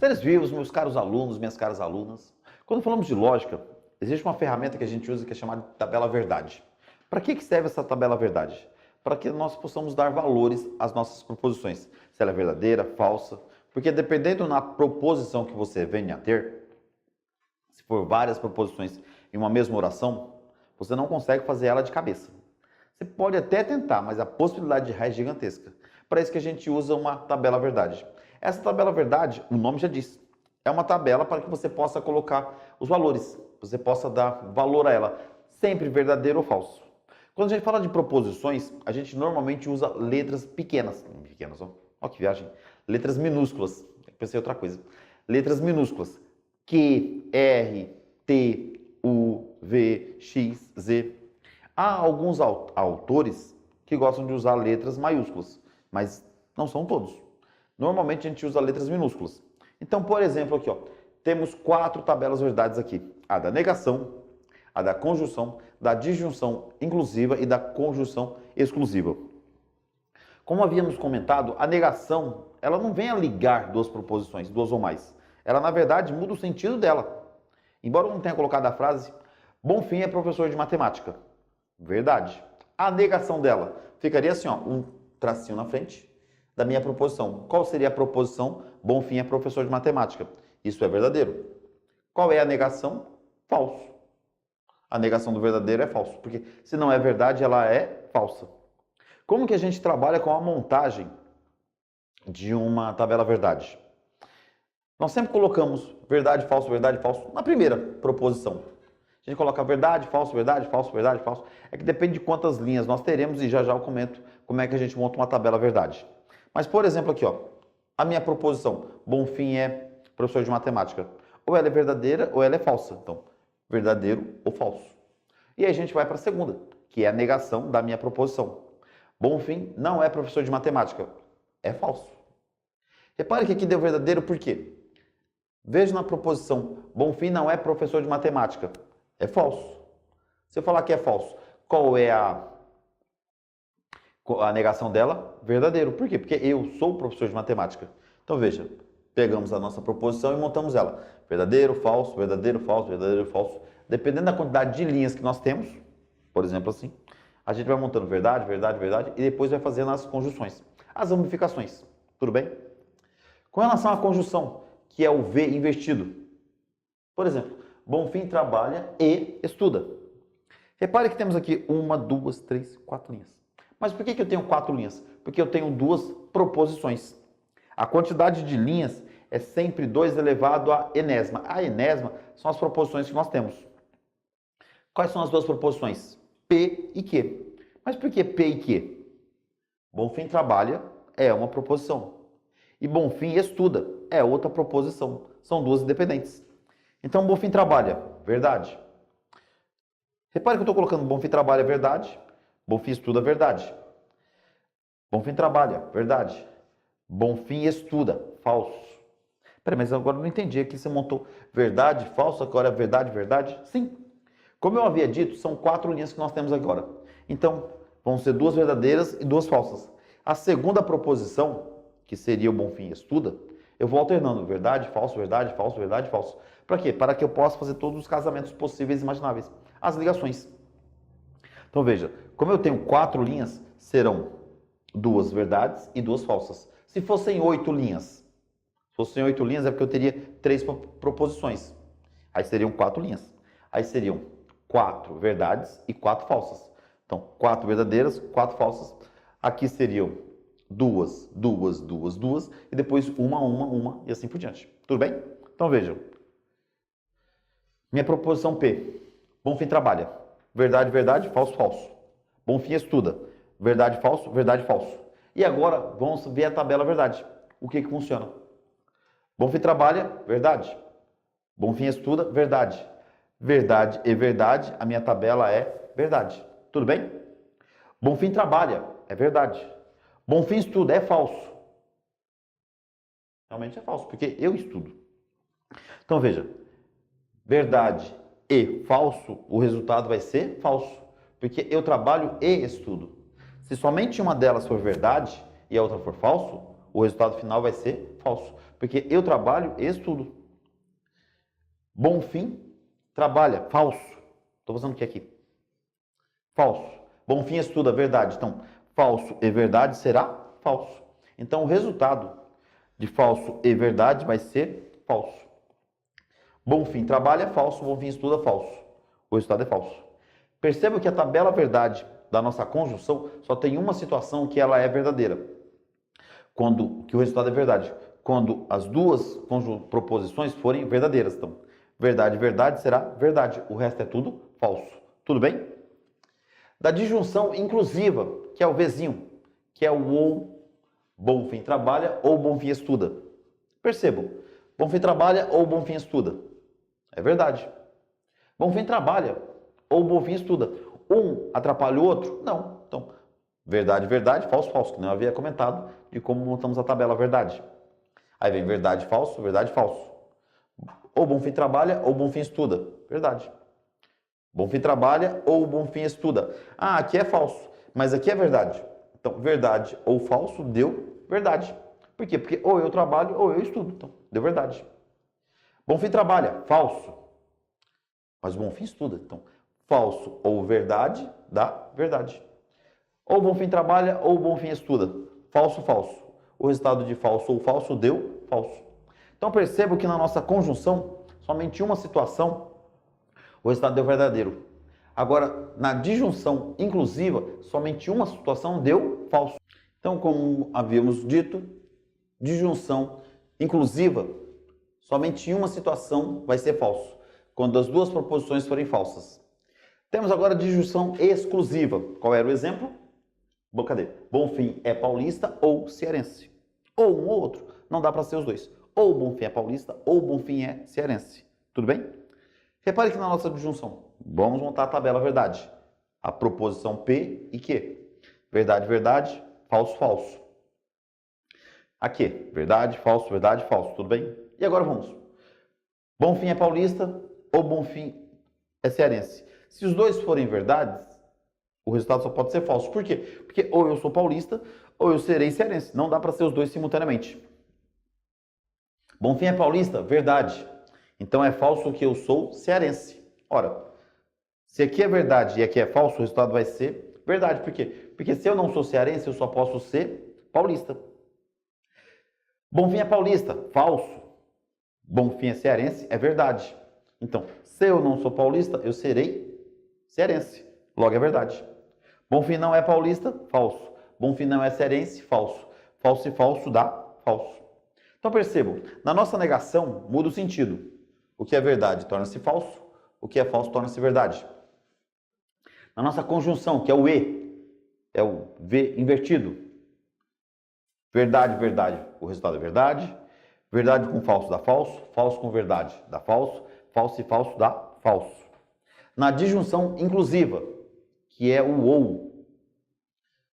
Seres vivos, meus caros alunos, minhas caras alunas, quando falamos de lógica, existe uma ferramenta que a gente usa que é chamada de tabela verdade. Para que serve essa tabela verdade? Para que nós possamos dar valores às nossas proposições, se ela é verdadeira, falsa, porque dependendo da proposição que você venha a ter, se for várias proposições em uma mesma oração, você não consegue fazer ela de cabeça. Você pode até tentar, mas a possibilidade de errar é gigantesca. Para isso que a gente usa uma tabela verdade. Essa tabela verdade, o nome já diz, é uma tabela para que você possa colocar os valores, você possa dar valor a ela, sempre verdadeiro ou falso. Quando a gente fala de proposições, a gente normalmente usa letras pequenas, ó que viagem, letras minúsculas, pensei em outra coisa, letras minúsculas, Q, R, T, U, V, X, Z. Há alguns autores que gostam de usar letras maiúsculas, mas não são todos. Normalmente a gente usa letras minúsculas. Então, por exemplo, aqui, ó, temos 4 tabelas verdades aqui. A da negação, a da conjunção, da disjunção inclusiva e da conjunção exclusiva. Como havíamos comentado, a negação, ela não vem a ligar duas proposições, duas ou mais. Ela, na verdade, muda o sentido dela. Embora eu não tenha colocado a frase, Bonfim é professor de matemática. Verdade. A negação dela ficaria assim, ó, um tracinho na frente da minha proposição. Qual seria a proposição? Bonfim é professor de matemática. Isso é verdadeiro. Qual é a negação? Falso. A negação do verdadeiro é falso, porque se não é verdade, ela é falsa. Como que a gente trabalha com a montagem de uma tabela verdade? Nós sempre colocamos verdade, falso na primeira proposição. A gente coloca verdade, falso, verdade, falso, verdade, falso. É que depende de quantas linhas nós teremos e já eu comento como é que a gente monta uma tabela verdade. Mas, por exemplo, aqui, ó, a minha proposição, Bonfim é professor de matemática. Ou ela é verdadeira ou ela é falsa. Então, verdadeiro ou falso. E aí a gente vai para a segunda, que é a negação da minha proposição. Bonfim não é professor de matemática. É falso. Repare que aqui deu verdadeiro por quê? Veja na proposição, Bonfim não é professor de matemática. É falso. Se eu falar que é falso, qual é a negação dela? Verdadeiro. Por quê? Porque eu sou professor de matemática. Então veja, pegamos a nossa proposição e montamos ela. Verdadeiro, falso, verdadeiro, falso, verdadeiro, falso. Dependendo da quantidade de linhas que nós temos, por exemplo assim, a gente vai montando verdade, verdade, verdade e depois vai fazendo as conjunções, as ramificações. Tudo bem? Com relação à conjunção, que é o V invertido. Por exemplo, Bonfim trabalha e estuda. Repare que temos aqui 1, 2, 3, 4 linhas. Mas por que eu tenho 4 linhas? Porque eu tenho 2 proposições. A quantidade de linhas é sempre 2 elevado à enésima. A enésima são as proposições que nós temos. Quais são as 2 proposições? P e Q. Mas por que P e Q? Bonfim trabalha é uma proposição. E Bonfim estuda é outra proposição. São 2 independentes. Então, Bonfim trabalha, verdade. Repare que eu estou colocando Bonfim trabalha, verdade. Bonfim estuda, verdade. Bonfim trabalha, verdade. Bonfim estuda, falso. Peraí, mas agora eu não entendi. Aqui você montou verdade, falso, agora é verdade, verdade? Sim. Como eu havia dito, são 4 linhas que nós temos agora. Então, vão ser 2 verdadeiras e 2 falsas. A segunda proposição, que seria o Bonfim estuda, eu vou alternando verdade, falso, verdade, falso, verdade, falso. Para quê? Para que eu possa fazer todos os casamentos possíveis e imagináveis. As ligações. Então veja, como eu tenho 4 linhas, serão 2 verdades e 2 falsas. Se fossem 8 linhas, é porque eu teria 3 proposições. Aí seriam 4 linhas. Aí seriam 4 verdades e 4 falsas. Então, 4 verdadeiras, 4 falsas. Aqui seriam 2, 2, 2, 2 e depois uma e assim por diante. Tudo bem? Então vejam. Minha proposição P. Bonfim trabalha. Verdade, verdade, falso, falso. Bonfim estuda. Verdade, falso, verdade, falso. E agora vamos ver a tabela verdade. O que funciona? Bonfim trabalha, verdade. Bonfim estuda, verdade. Verdade e verdade, a minha tabela é verdade. Tudo bem? Bonfim trabalha, é verdade. Bonfim estuda, é falso. Realmente é falso, porque eu estudo. Então veja, verdade e falso, o resultado vai ser falso, porque eu trabalho e estudo. Se somente uma delas for verdade e a outra for falso, o resultado final vai ser falso. Porque eu trabalho e estudo. Bonfim trabalha, falso. Estou fazendo o que aqui? Falso. Bonfim estuda, verdade. Então, falso e verdade será falso. Então, o resultado de falso e verdade vai ser falso. Bonfim trabalha, falso. Bonfim estuda, falso. O resultado é falso. Perceba que a tabela verdade da nossa conjunção só tem uma situação que ela é verdadeira. Que o resultado é verdade. Quando as duas proposições forem verdadeiras. Então, verdade, verdade será verdade. O resto é tudo falso. Tudo bem? Da disjunção inclusiva, que é o Vzinho, que é o ou, Bonfim trabalha ou Bonfim estuda. Percebam, Bonfim trabalha ou Bonfim estuda. É verdade. Bonfim trabalha ou Bonfim estuda. Um atrapalha o outro? Não. Então, verdade, verdade, falso, falso, que não havia comentado de como montamos a tabela verdade. Aí vem verdade, falso, falso. Ou Bonfim trabalha ou Bonfim estuda. Verdade. Bonfim trabalha ou Bonfim estuda. Ah, aqui é falso, mas aqui é verdade. Então, verdade ou falso deu verdade. Por quê? Porque ou eu trabalho ou eu estudo. Então, deu verdade. Bonfim trabalha, falso. Mas Bonfim estuda. Então, falso ou verdade dá verdade. Ou Bonfim trabalha ou Bonfim estuda. Falso, falso. O resultado de falso ou falso deu falso. Então, perceba que na nossa conjunção, somente uma situação, o resultado deu verdadeiro. Agora, na disjunção inclusiva, somente uma situação deu falso. Então, como havíamos dito, disjunção inclusiva, somente uma situação vai ser falso, quando as duas proposições forem falsas. Temos agora disjunção exclusiva. Qual era o exemplo? Bom, cadê? Bonfim é paulista ou cearense. Ou um ou outro. Não dá para ser os dois. Ou Bonfim é paulista ou Bonfim é cearense. Tudo bem? Repare que na nossa disjunção, vamos montar a tabela verdade. A proposição P e Q. Verdade, verdade, falso, falso. Aqui, verdade, falso, tudo bem? E agora vamos. Bonfim é paulista ou Bonfim é cearense. Se os dois forem verdades, o resultado só pode ser falso. Por quê? Porque ou eu sou paulista ou eu serei cearense. Não dá para ser os dois simultaneamente. Bonfim é paulista? Verdade. Então é falso que eu sou cearense. Ora, se aqui é verdade e aqui é falso, o resultado vai ser verdade. Por quê? Porque se eu não sou cearense, eu só posso ser paulista. Bonfim é paulista? Falso. Bonfim é cearense? É verdade. Então, se eu não sou paulista, eu serei cearense. Logo é verdade. Bonfim não é paulista? Falso. Bonfim não é cearense? Falso. Falso e falso dá falso. Então percebam, na nossa negação muda o sentido. O que é verdade torna-se falso, o que é falso torna-se verdade. Na nossa conjunção, que é o E, é o V invertido. Verdade, verdade, o resultado é verdade. Verdade com falso dá falso, falso com verdade dá falso, falso e falso dá falso. Na disjunção inclusiva, que é o ou,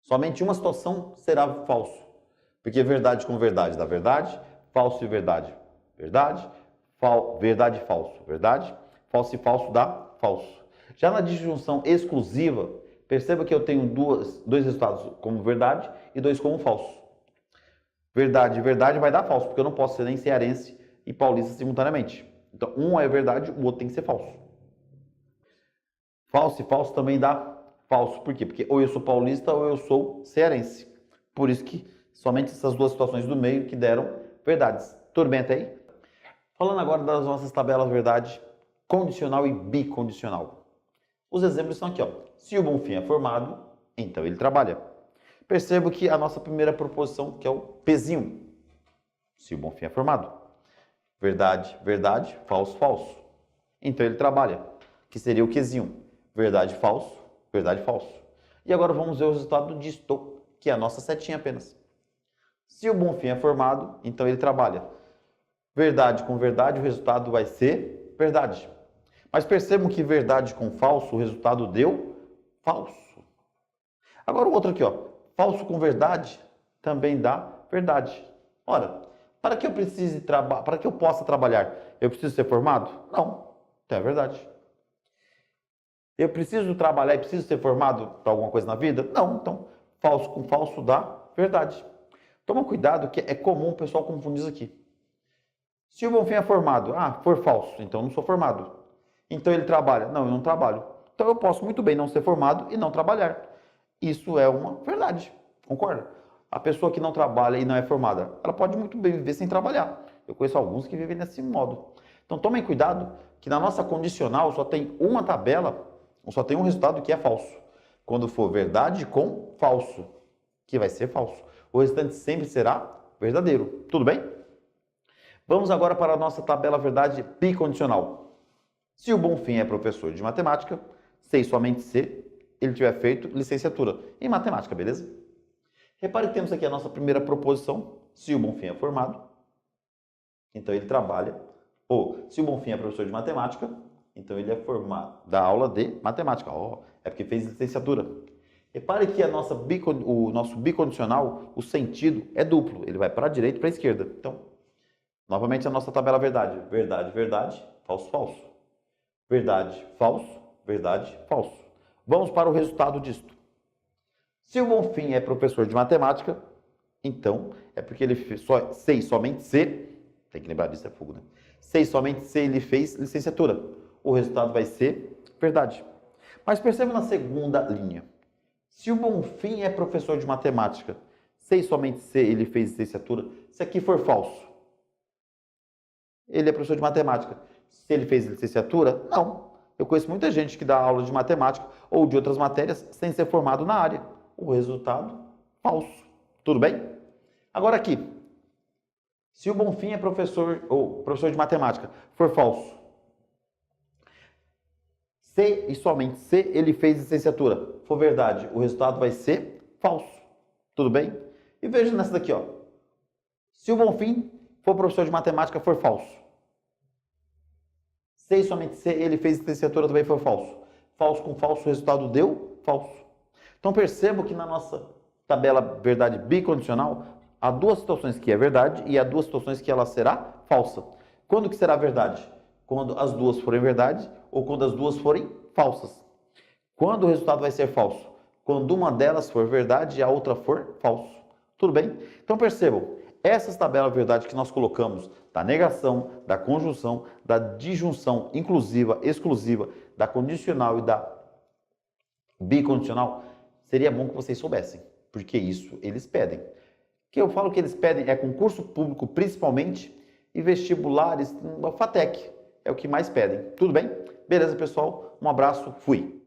somente uma situação será falso. Porque verdade com verdade dá verdade, falso e verdade, verdade, verdade e falso, verdade, falso e falso dá falso. Já na disjunção exclusiva, perceba que eu tenho dois resultados como verdade e dois como falso. Verdade e verdade vai dar falso, porque eu não posso ser nem cearense e paulista simultaneamente. Então, um é verdade, o outro tem que ser falso. Falso e falso também dá falso. Por quê? Porque ou eu sou paulista ou eu sou cearense. Por isso que somente essas duas situações do meio que deram verdades. Tudo bem até aí? Falando agora das nossas tabelas verdade condicional e bicondicional. Os exemplos são aqui, ó. Se o Bonfim é formado, então ele trabalha. Percebo que a nossa primeira proposição, que é o Pzinho. Se o Bonfim é formado. Verdade, verdade, falso, falso. Então ele trabalha, que seria o Qzinho. Verdade, falso, falso. E agora vamos ver o resultado disto, que é a nossa setinha apenas. Se o Bonfim é formado, então ele trabalha. Verdade com verdade, o resultado vai ser verdade. Mas percebam que verdade com falso, o resultado deu falso. Agora o outro aqui, ó. Falso com verdade também dá verdade. Ora, para que eu possa trabalhar, eu preciso ser formado? Não, então é verdade. Eu preciso trabalhar e preciso ser formado para alguma coisa na vida? Não, então falso com falso dá verdade. Toma cuidado que é comum o pessoal confundir isso aqui. Se o Bonfim é formado, for falso, então eu não sou formado. Então ele trabalha, não, eu não trabalho. Então eu posso muito bem não ser formado e não trabalhar. Isso é uma verdade, concorda? A pessoa que não trabalha e não é formada, ela pode muito bem viver sem trabalhar. Eu conheço alguns que vivem desse modo. Então tomem cuidado que na nossa condicional só tem uma tabela, ou só tem um resultado que é falso. Quando for verdade com falso, que vai ser falso. O restante sempre será verdadeiro. Tudo bem? Vamos agora para a nossa tabela verdade bicondicional. Se o Bonfim é professor de matemática, se e somente se ele tiver feito licenciatura em matemática, beleza? Repare que temos aqui a nossa primeira proposição. Se o Bonfim é formado, então ele trabalha. Ou, se o Bonfim é professor de matemática, então ele é formado da aula de matemática. É porque fez licenciatura. Repare que o nosso bicondicional, o sentido é duplo. Ele vai para a direita e para a esquerda. Então, novamente a nossa tabela verdade. Verdade, verdade, falso, falso. Verdade, falso, verdade, falso. Vamos para o resultado disto. Se o Bonfim é professor de matemática, então é porque ele se e somente se, tem que lembrar disso, é fogo, né? Se e somente se ele fez licenciatura. O resultado vai ser verdade. Mas perceba na segunda linha. Se o Bonfim é professor de matemática, se e somente se ele fez licenciatura, se aqui for falso, ele é professor de matemática. Se ele fez licenciatura, não. Eu conheço muita gente que dá aula de matemática ou de outras matérias sem ser formado na área. O resultado, falso. Tudo bem? Agora aqui, se o Bonfim é professor ou professor de matemática, for falso, se e somente se ele fez licenciatura, for verdade, o resultado vai ser falso. Tudo bem? E veja nessa daqui, ó. Se o Bonfim for professor de matemática, for falso. Se e somente se ele fez licenciatura, também for falso. Falso com falso, o resultado deu falso. Então perceba que na nossa tabela verdade bicondicional, há duas situações que é verdade e há duas situações que ela será falsa. Quando que será verdade? Quando as duas forem verdade ou quando as duas forem falsas. Quando o resultado vai ser falso? Quando uma delas for verdade e a outra for falso. Tudo bem? Então percebam, essas tabelas verdade que nós colocamos da negação, da conjunção, da disjunção inclusiva, exclusiva, da condicional e da bicondicional, seria bom que vocês soubessem, porque isso eles pedem. O que eu falo que eles pedem é concurso público principalmente e vestibulares, FATEC, é o que mais pedem. Tudo bem? Beleza, pessoal? Um abraço, fui!